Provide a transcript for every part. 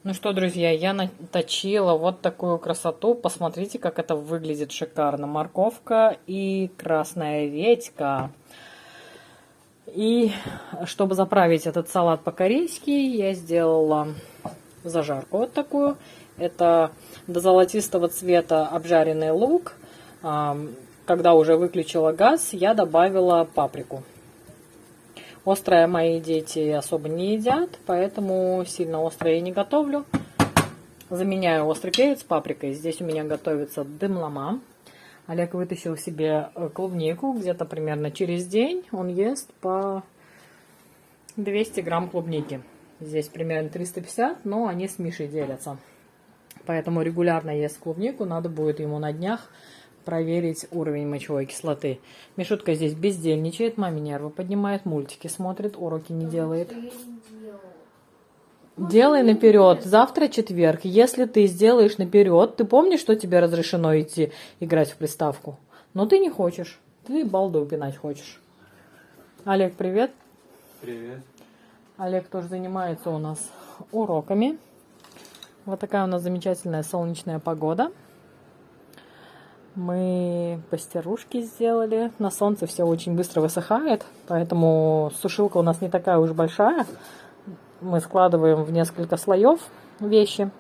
Ну что, друзья, я наточила вот такую красоту. Посмотрите, как это выглядит шикарно. Морковка и красная редька. И чтобы заправить этот салат по-корейски, я сделала зажарку вот такую. Это до золотистого цвета обжаренный лук. Когда уже выключила газ, я добавила паприку. Острое мои дети особо не едят, поэтому сильно острое я не готовлю. Заменяю острый перец паприкой. Здесь у меня готовится дымлама. Олег вытащил себе клубнику. Где-то примерно через день он ест по 200 грамм клубники. Здесь примерно 350, но они с Мишей делятся. Поэтому регулярно ест клубнику. Надо будет ему на днях проверить уровень мочевой кислоты. Мишутка здесь бездельничает, маме нервы поднимает, мультики смотрит, уроки не делает. Делай наперед. Завтра четверг. Если ты сделаешь наперед, ты помнишь, что тебе разрешено идти играть в приставку? Но ты не хочешь. Ты балду упинать хочешь. Олег, привет. Привет. Олег тоже занимается у нас уроками. Вот такая у нас замечательная солнечная погода. Мы пастерушки сделали. На солнце все очень быстро высыхает, поэтому сушилка у нас не такая уж большая. Мы складываем в несколько слоев вещи.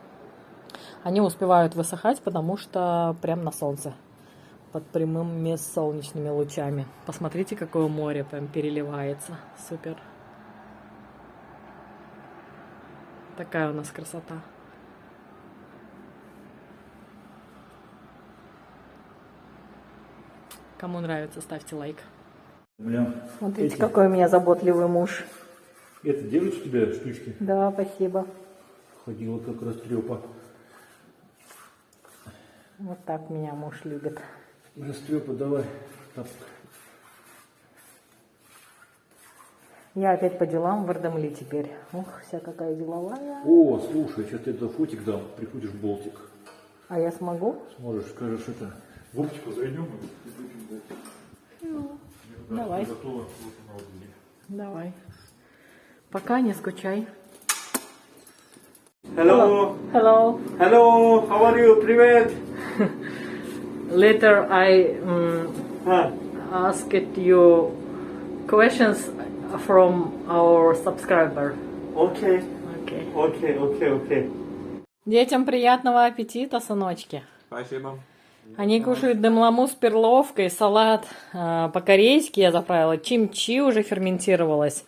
Они успевают высыхать, потому что прям на солнце. Под прямыми солнечными лучами. Посмотрите, какое море прям переливается. Супер. Такая у нас красота. Кому нравится, ставьте лайк. Смотрите, какой у меня заботливый муж. Это делают у тебя штучки? Да, спасибо. Ходила как растрепа. Вот так меня муж любит. Растрепа, давай. Так. Я опять по делам в Ардамли теперь. Ух, вся какая деловая. О, слушай, сейчас ты это фотик дам, приходишь в Болтик. А я смогу? Сможешь, скажешь это. В оптику зайдем и Давай. готово. Вот Давай. Пока, не скучай. Hello. Hello. Hello, how are you? Привет. Later I asked you questions from our subscriber. Окей. Okay. Окей. Детям приятного аппетита, сыночки. Спасибо. Они кушают дымламу с перловкой, салат по-корейски я заправила, чимчи уже ферментировалось.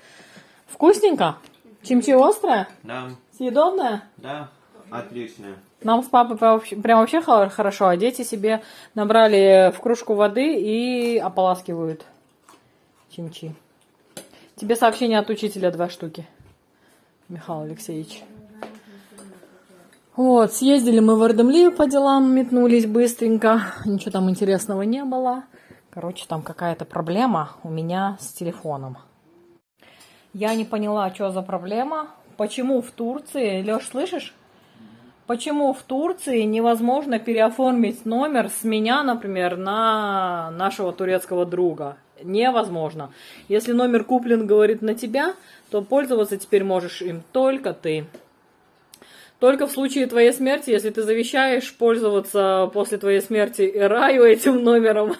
Вкусненько? Чимчи острое? Да, Съедобное? да, отлично. Нам с папой прям вообще хорошо, а дети себе набрали в кружку воды и ополаскивают чимчи. Тебе сообщение от учителя 2 штуки, Михаил Алексеевич. Вот, съездили мы в Ардамли по делам, метнулись быстренько. Ничего там интересного не было. Короче, там какая-то проблема у меня с телефоном. Я не поняла, что за проблема. Почему в Турции, Лёш, слышишь? Почему в Турции невозможно переоформить номер с меня, например, на нашего турецкого друга? Невозможно. Если номер куплен, говорит, на тебя, то пользоваться теперь можешь им только ты. Только в случае твоей смерти, если ты завещаешь пользоваться после твоей смерти Эраю этим номером,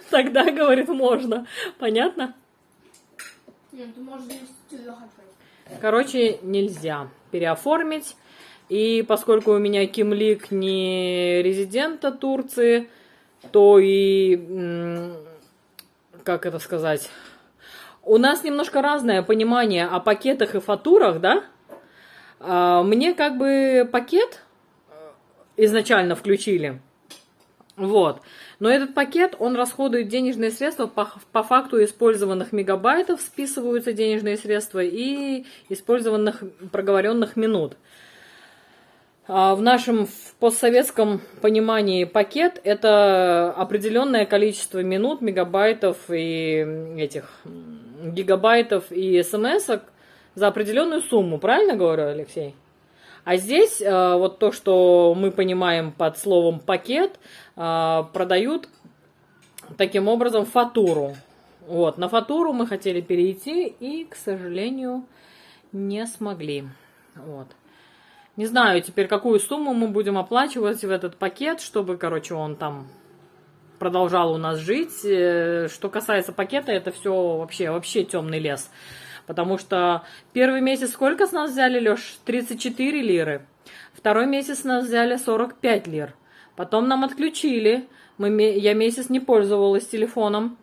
тогда, говорит, можно. Понятно? Нет, ты можешь Короче, нельзя переоформить. И поскольку у меня Кимлик не резидента Турции, то и, как это сказать, у нас немножко разное понимание о пакетах и фатурах, да? Мне как бы пакет изначально включили, вот. Но этот пакет, он расходует денежные средства по факту использованных мегабайтов, списываются денежные средства и использованных проговоренных минут. В нашем постсоветском понимании пакет – это определенное количество минут, мегабайтов и этих гигабайтов и смс-ок за определенную сумму. Правильно говорю, Алексей? А здесь вот то, что мы понимаем под словом пакет, продают таким образом фатуру. Вот, на фатуру мы хотели перейти и, к сожалению, не смогли. Вот. Не знаю теперь, какую сумму мы будем оплачивать в этот пакет, чтобы, короче, он там продолжал у нас жить. Что касается пакета, это все вообще темный лес. Потому что первый месяц сколько с нас взяли, Леш? 34 лиры. Второй месяц с нас взяли 45 лир. Потом нам отключили. Я месяц не пользовалась телефоном.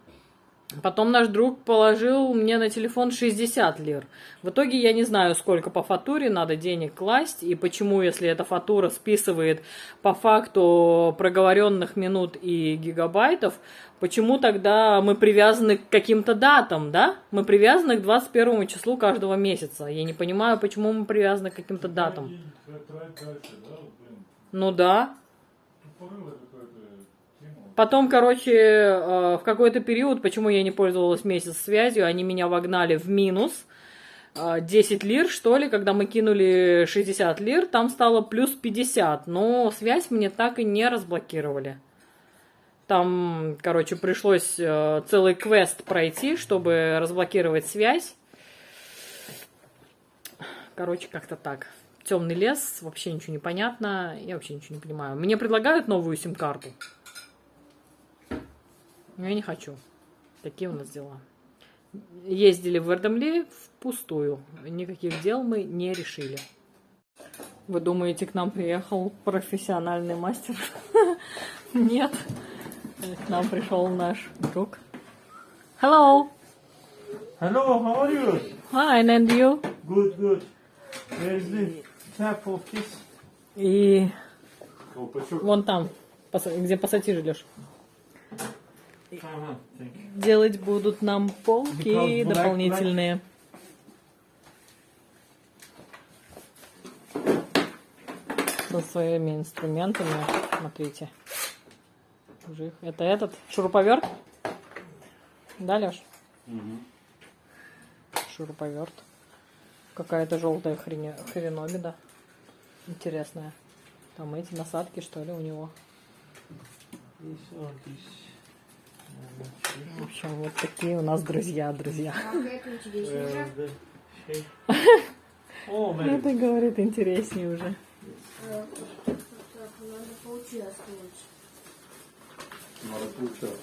Потом наш друг положил мне на телефон 60 лир. В итоге я не знаю, сколько по фатуре надо денег класть. И почему, если эта фатура списывает по факту проговоренных минут и гигабайтов, почему тогда мы привязаны к каким-то датам, да? Мы привязаны к 21 числу каждого месяца. Я не понимаю, почему мы привязаны к каким-то датам. Ну да. Потом, короче, в какой-то период, почему я не пользовалась месяц связью, они меня вогнали в минус 10 лир, что ли, когда мы кинули 60 лир, там стало плюс 50, но связь мне так и не разблокировали. Там, короче, пришлось целый квест пройти, чтобы разблокировать связь. Короче, как-то так. Темный лес, вообще ничего не понятно, я вообще ничего не понимаю. Мне предлагают новую сим-карту. Но я не хочу. Такие у нас дела. Ездили в Эрдемле впустую. Никаких дел мы не решили. Вы думаете, к нам приехал профессиональный мастер? Нет. К нам пришел наш друг. Hello. Hello, how are you? Hi, and you? Good, good. Where is the tap of this? И Колпачок. вон там, где пассатижи, Леш. Ага, thank you. Делать будут нам полки Because black, дополнительные. Со своими инструментами. Смотрите. Это этот шуруповерт? Да, Леш? Шуруповерт. Какая-то желтая хреновина. Интересная. Там эти насадки, что ли, у него. This or this. В общем, вот такие у нас друзья. А это интереснее Where уже. the shape? Oh, man. Это, говорит, интереснее уже. Так, надо поучаствовать. Надо поучаствовать.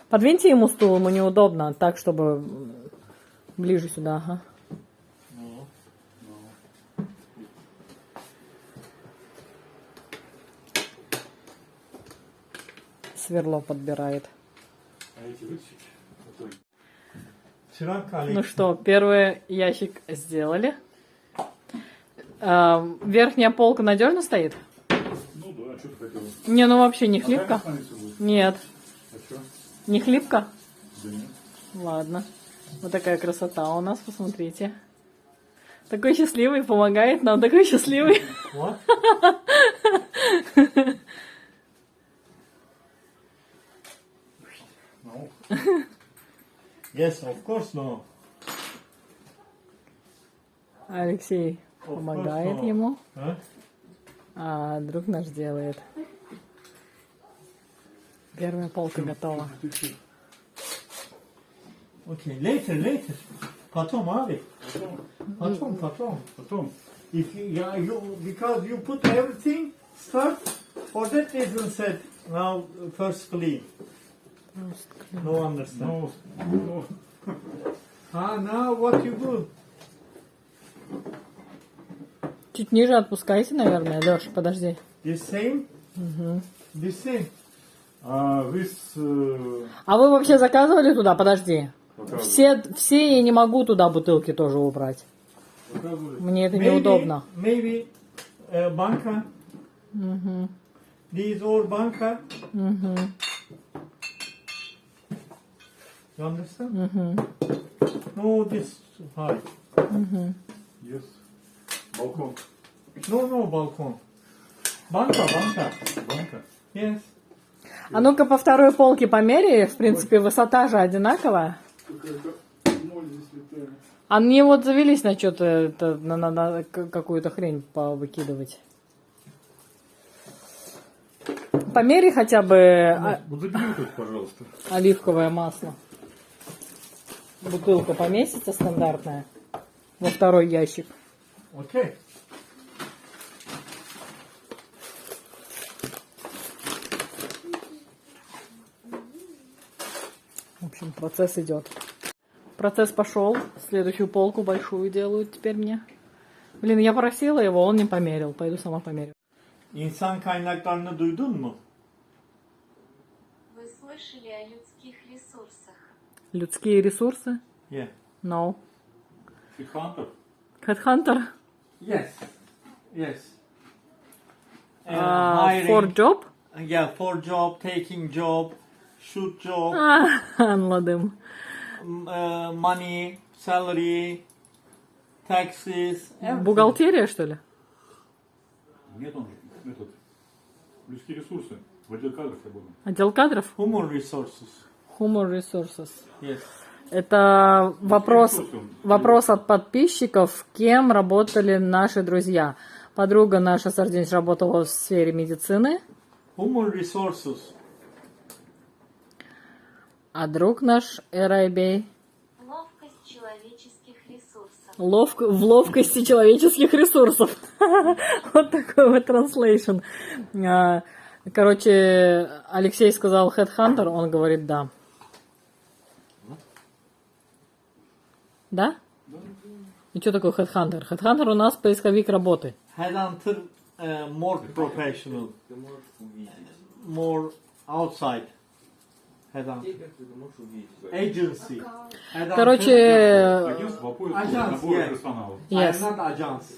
Подвиньте ему стул, ему неудобно. Так, чтобы ближе сюда. Ага. Ну. Сверло подбирает. А эти вытащить? В итоге. Ну что, первый ящик сделали. Верхняя полка надежно стоит? Ну да, что ты хотела? Не, ну вообще не хлипко? Останется будет. Нет. А что? Не хлипко? Да нет. Ладно. Вот такая красота у нас, посмотрите. Такой счастливый, помогает нам, такой счастливый. What? Ну, Yes, of course, no. Алексей Of помогает course, no. ему, Huh? а друг наш делает. Первая полка готова. Okay, later. Потом, abi. Потом. потом. If you, yeah, because you put everything start, for that reason said now first clean. No understand. Ну, Now what you do? Чуть ниже отпускайте, наверное. Леша, подожди. The same? The same. а вы А вы вообще заказывали туда? Подожди. показывали? Все я не могу туда бутылки тоже убрать. Показывали? Мне это неудобно. Maybe banka. These all banka. You understand? No, this high. Yes. Балкон. No, balcon. Banka. Банка. Yes. А ну-ка по второй полке померяй. В принципе, высота же одинаковая. Какая-то моль здесь летает. Они вот завелись на что-то, надо какую-то хрень повыкидывать. Померяй хотя бы Вот забери тут, пожалуйста. оливковое масло. Бутылка поместится стандартная. во второй ящик. Okay. В общем, процесс идет. Процесс пошел. Следующую полку большую делают теперь мне. Блин, я просила его, он не померил. Пойду сама померю. İnsan kaynaklarını duydun mu? Вы слышали о людских ресурсах? Людские ресурсы? Yeah. No. Хитхантер? Headhunter? Yes. Yes. For job? Yeah, for job, taking job, shoot job, Anladım. Money, salary, taxes. everything. Бухгалтерия, что ли? Нет, он этот, людские ресурсы. В отдел кадров работаем. Отдел кадров? Human resources. Human Resources. Yes. Это вопрос от подписчиков, кем работали наши друзья. Подруга наша Сардинич работала в сфере медицины, Human resources. а друг наш Эрайбей Ловкость человеческих ресурсов. в ловкости человеческих ресурсов. Вот такой вот транслейшн. Короче, Алексей сказал Headhunter, он говорит да. Да? И что такое Headhunter? Headhunter у нас поисковик работы. Headhunter, more professional, more outside. Headhunter. Agency. Headhunter. Короче, Агентство по поиску Agents, набора yeah. персонала. yes. I'm not agents.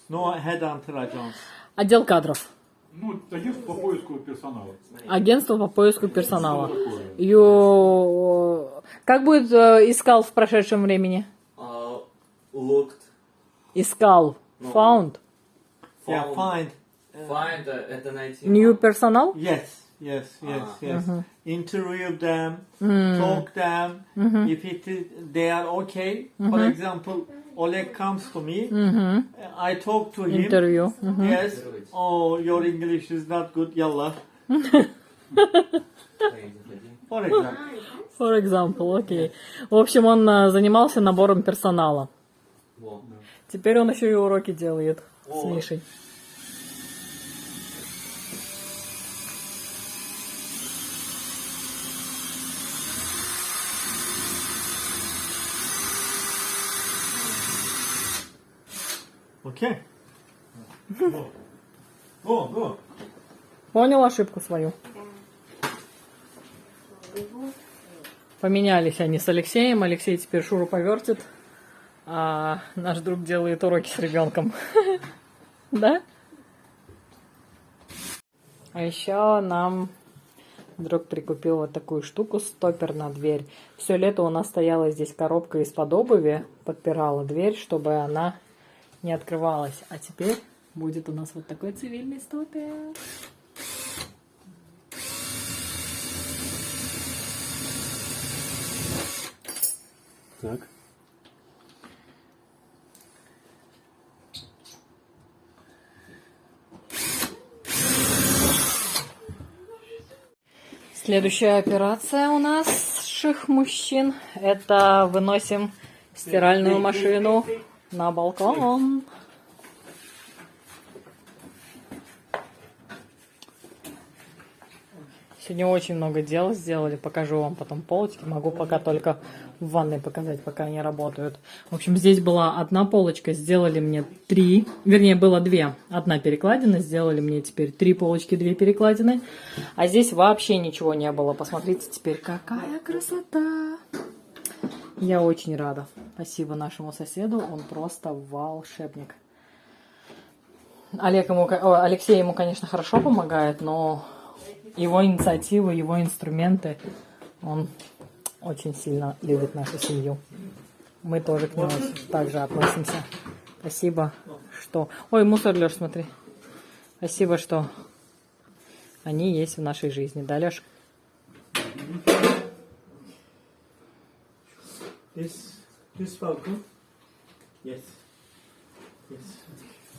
No headhunter agents. Отдел кадров. Ну, агентство по поиску персонала. Агентство по поиску персонала. Что такое? Как будет искал в прошедшем времени? Looked, Искал. Found. Yeah, find. find, это найти. New персонал? Yes, yes, yes, yes. Interview them, talk them. If they are okay. For example, Oleg comes to me. I talk to him. Интервью. Yes. Oh, your English is not good. Yallah. For example. For example, окей. В общем, он занимался набором персонала. Во. Теперь он еще и уроки делает с Мишей. Okay. Go. Go, go. Понял ошибку свою? Поменялись они с Алексеем. Алексей теперь шуруповертит, а наш друг делает уроки с ребенком. Да? А еще нам друг прикупил вот такую штуку, стоппер на дверь. Все лето у нас стояла здесь коробка из-под обуви, подпирала дверь, чтобы она не открывалась. А теперь будет у нас вот такой цивильный стоппер. Так. Следующая операция у наших мужчин — это выносим стиральную машину на балкон. Сегодня очень много дел сделали. Покажу вам потом полочки. Могу пока только в ванной показать, пока они работают. В общем, здесь была одна полочка. Сделали мне 3. Вернее, было 2. Одна перекладина. Сделали мне теперь 3 полочки, 2 перекладины. А здесь вообще ничего не было. Посмотрите теперь, какая красота. Я очень рада. Спасибо нашему соседу. Он просто волшебник. Алексей ему, конечно, хорошо помогает, но его инициативы, его инструменты, он очень сильно любит нашу семью. Мы тоже к нему также относимся. Спасибо, что... Ой, мусор, Леш, смотри. Спасибо, что они есть в нашей жизни. Да, Леш? This balcony? Yes. Yes.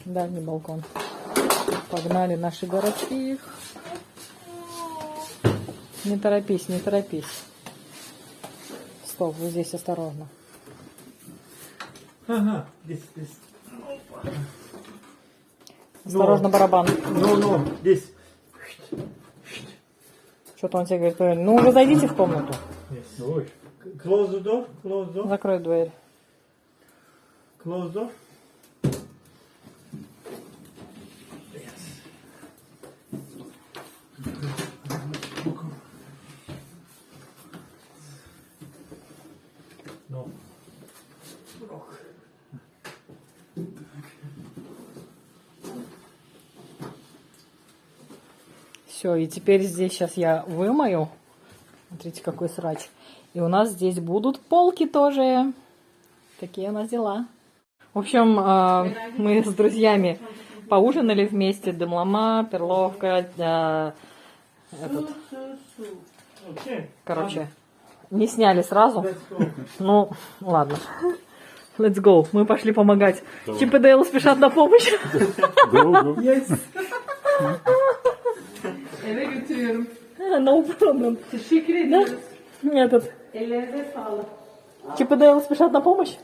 Дальний балкон. Погнали наши городских. Не торопись, не торопись. Стоп, вот здесь осторожно. This. Осторожно, барабан. No, this. Что-то он тебе говорит, ну уже зайдите в комнату. Ой, Close the door. Закрой дверь. Close door. No. Все, и теперь здесь сейчас я вымою. Смотрите, какой срач. И у нас здесь будут полки тоже. Такие у нас дела. В общем, мы с друзьями поужинали вместе. Дымлама, перловка, Okay. короче, не сняли сразу. Let's go. Ну, ладно. Let's go. Мы пошли помогать. Чип и Дейл спешат на помощь. go. Eve götürüyorum. No problem. Teşekkür ederim. Этот. Чип и Дейл спешат на помощь.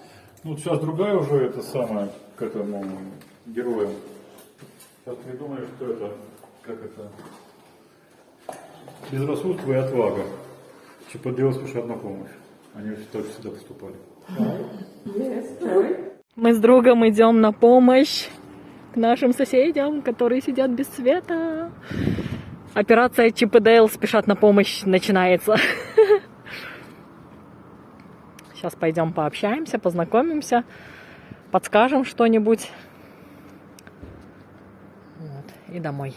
Ну, вот сейчас другая уже это самое, к этому герою. Сейчас придумали, что это, как это, безрассудство и отвага. Чип и Дейл спешат на помощь. Они так всегда поступали. Мы с другом идем на помощь к нашим соседям, которые сидят без света. Операция Чип и Дейл спешат на помощь начинается. Сейчас пойдем пообщаемся, познакомимся, подскажем что-нибудь. Вот, и домой.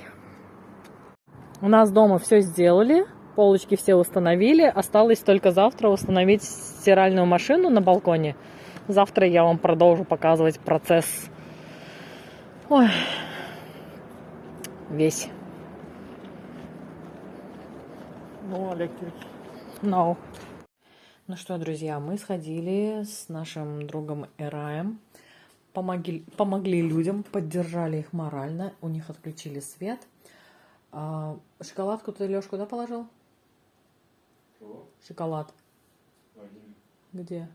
У нас дома все сделали, полочки все установили. Осталось только завтра установить стиральную машину на балконе. Завтра я вам продолжу показывать процесс. Ой. Весь. No electric. No. Ну что, друзья, мы сходили с нашим другом Эраем, помогли людям, поддержали их морально, у них отключили свет. Шоколадку ты, Лёш, куда положил? Шоколад. Где?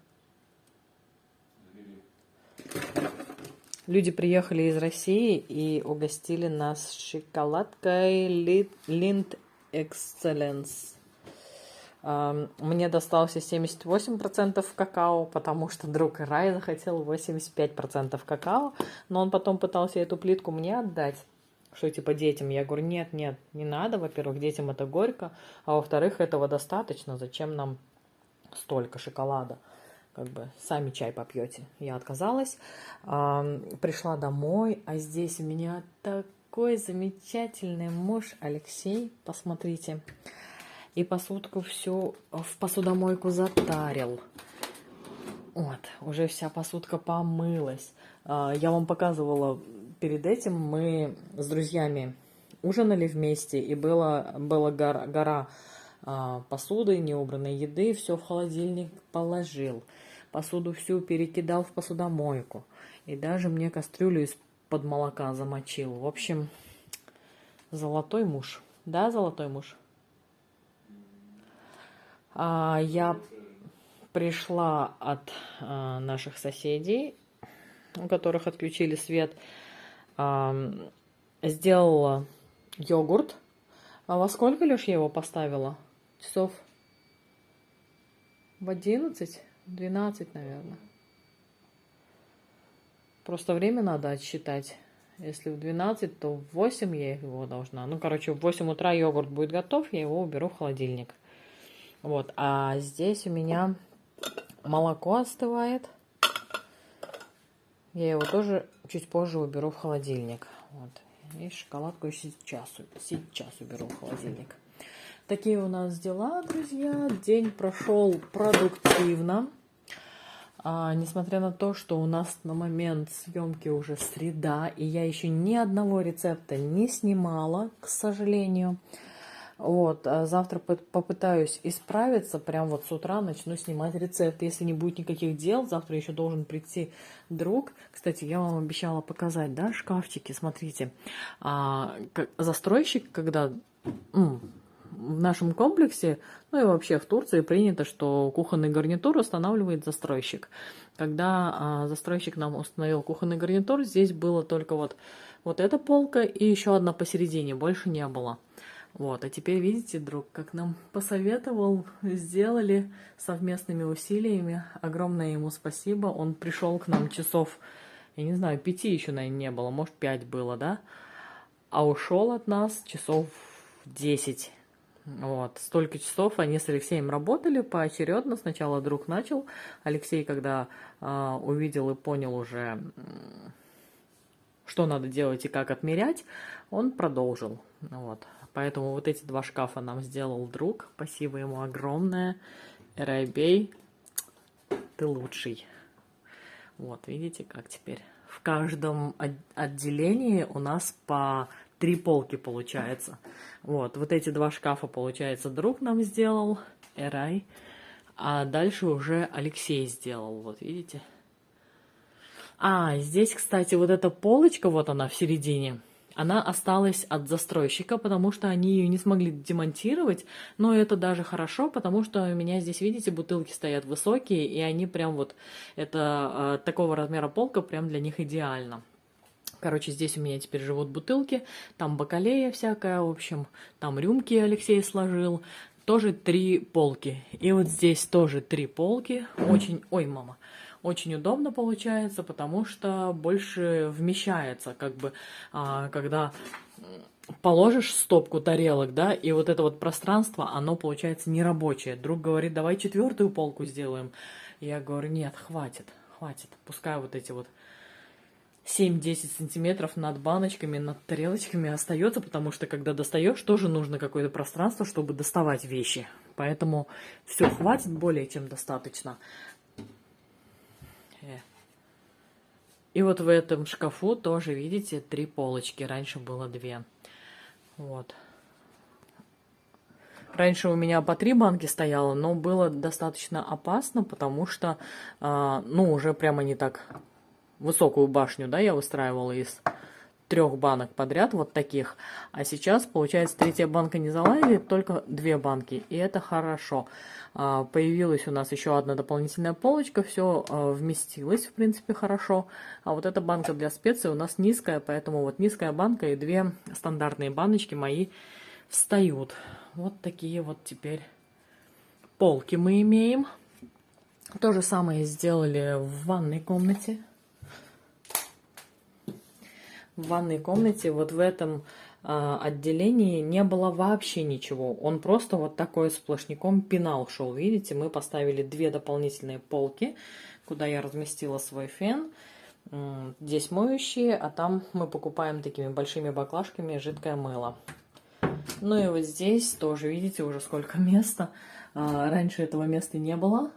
Люди приехали из России и угостили нас шоколадкой Lind Excellence. Мне достался 78% какао, потому что друг Рай захотел 85% какао, но он потом пытался эту плитку мне отдать, что типа детям. Я говорю, нет, не надо, во-первых, детям это горько, а во-вторых, этого достаточно, зачем нам столько шоколада, как бы сами чай попьете. Я отказалась, пришла домой, а здесь у меня такой замечательный муж Алексей, посмотрите. И посудку всю в посудомойку затарил. Вот, уже вся посудка помылась. Я вам показывала перед этим, мы с друзьями ужинали вместе, и была гора посуды, неубранной еды, все в холодильник положил. Посуду всю перекидал в посудомойку. И даже мне кастрюлю из-под молока замочил. В общем, золотой муж. Да, золотой муж? Я пришла от наших соседей, у которых отключили свет, сделала йогурт. А во сколько, Леш, я его поставила? Часов в 11? 12, наверное. Просто время надо отсчитать. Если в 12, то в 8 я его должна. Ну, короче, в 8 утра йогурт будет готов, я его уберу в холодильник. Вот, а здесь у меня молоко остывает. Я его тоже чуть позже уберу в холодильник. Вот. И шоколадку сейчас уберу в холодильник. Такие у нас дела, друзья. День прошел продуктивно. Несмотря на то, что у нас на момент съемки уже среда, и я еще ни одного рецепта не снимала, к сожалению. Вот, завтра попытаюсь исправиться, прям вот с утра начну снимать рецепт. Если не будет никаких дел, завтра еще должен прийти друг. Кстати, я вам обещала показать, да, шкафчики, смотрите. Застройщик, когда в нашем комплексе, ну и вообще в Турции принято, что кухонный гарнитур устанавливает застройщик. Когда застройщик нам установил кухонный гарнитур, здесь было только вот эта полка и еще одна посередине, больше не было. Вот, а теперь видите, друг, как нам посоветовал, сделали совместными усилиями. Огромное ему спасибо. Он пришел к нам часов, я не знаю, 5 еще, наверное, не было, может 5 было, да? А ушел от нас часов 10. Вот, столько часов они с Алексеем работали поочередно. Сначала друг начал. Алексей, когда увидел и понял уже, что надо делать и как отмерять, он продолжил. Вот. Поэтому вот эти 2 шкафа нам сделал друг. Спасибо ему огромное. Эрайбей, ты лучший. Вот, видите, как теперь. В каждом отделении у нас по 3 полки получается. Вот эти 2 шкафа, получается, друг нам сделал, Эрай. А дальше уже Алексей сделал, вот видите. Здесь, кстати, вот эта полочка, вот она в середине, она осталась от застройщика, потому что они ее не смогли демонтировать, но это даже хорошо, потому что у меня здесь, видите, бутылки стоят высокие, и они прям вот, это такого размера полка прям для них идеально. Короче, здесь у меня теперь живут бутылки, там бакалея всякая, в общем, там рюмки Алексей сложил, тоже 3 полки. И вот здесь тоже 3 полки, очень удобно получается, потому что больше вмещается, как бы, когда положишь стопку тарелок, да, и вот это вот пространство, оно получается нерабочее. Друг говорит, давай 4-ю полку сделаем. Я говорю, нет, хватит, пускай вот эти вот 7-10 сантиметров над баночками, над тарелочками остается, потому что когда достаешь, тоже нужно какое-то пространство, чтобы доставать вещи. Поэтому все, хватит более чем достаточно. И вот в этом шкафу тоже, видите, 3 полочки. Раньше было 2. Вот. Раньше у меня по 3 банки стояло, но было достаточно опасно, потому что, уже прямо не так высокую башню, да, я выстраивала из 3 банок подряд, вот таких. А сейчас, получается, 3-я банка не залазит, только 2 банки, и это хорошо. Появилась у нас еще одна дополнительная полочка, все вместилось, в принципе, хорошо. А вот эта банка для специй у нас низкая, поэтому вот низкая банка и 2 стандартные баночки мои встают. Вот такие вот теперь полки мы имеем. То же самое сделали в ванной комнате. В ванной комнате вот в этом отделении не было вообще ничего. Он просто вот такой сплошняком пенал шел. Видите, мы поставили 2 дополнительные полки, куда я разместила свой фен. Здесь моющие, а там мы покупаем такими большими баклажками жидкое мыло. Ну и вот здесь тоже, видите, уже сколько места. Раньше этого места не было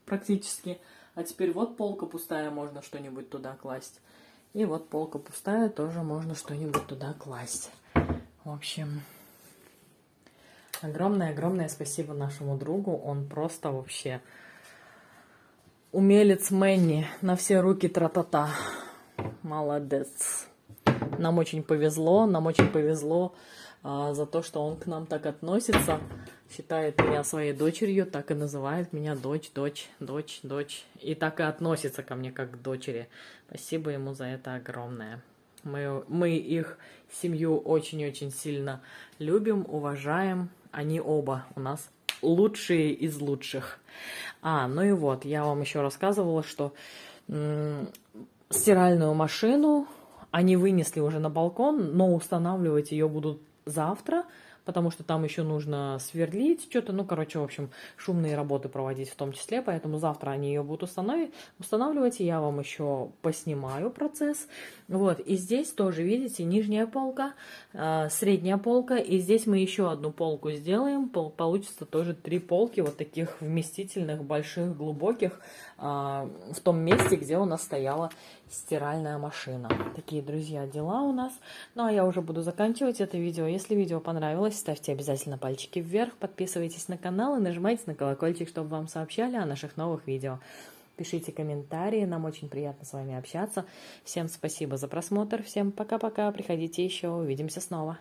практически. А теперь вот полка пустая, можно что-нибудь туда класть. И вот полка пустая, тоже можно что-нибудь туда класть. В общем, огромное-огромное спасибо нашему другу. Он просто вообще умелец Мэнни. На все руки тра-та-та. Молодец. Нам очень повезло за то, что он к нам так относится. Считает меня своей дочерью, так и называет меня дочь. И так и относится ко мне как к дочери. Спасибо ему за это огромное. Мы их семью очень-очень сильно любим, уважаем. Они оба у нас лучшие из лучших. Ну и вот, я вам еще рассказывала, что стиральную машину они вынесли уже на балкон, но устанавливать ее будут завтра, потому что там еще нужно сверлить что-то, в общем, шумные работы проводить в том числе, поэтому завтра они ее будут устанавливать, и я вам еще поснимаю процесс. Вот, и здесь тоже, видите, нижняя полка, средняя полка, и здесь мы еще одну полку сделаем, получится тоже 3 полки, вот таких вместительных, больших, глубоких, в том месте, где у нас стояла стиральная машина. Такие, друзья, дела у нас. Ну, а я уже буду заканчивать это видео. Если видео понравилось, ставьте обязательно пальчики вверх, подписывайтесь на канал и нажимайте на колокольчик, чтобы вам сообщали о наших новых видео. Пишите комментарии, нам очень приятно с вами общаться. Всем спасибо за просмотр, всем пока-пока, приходите еще, увидимся снова.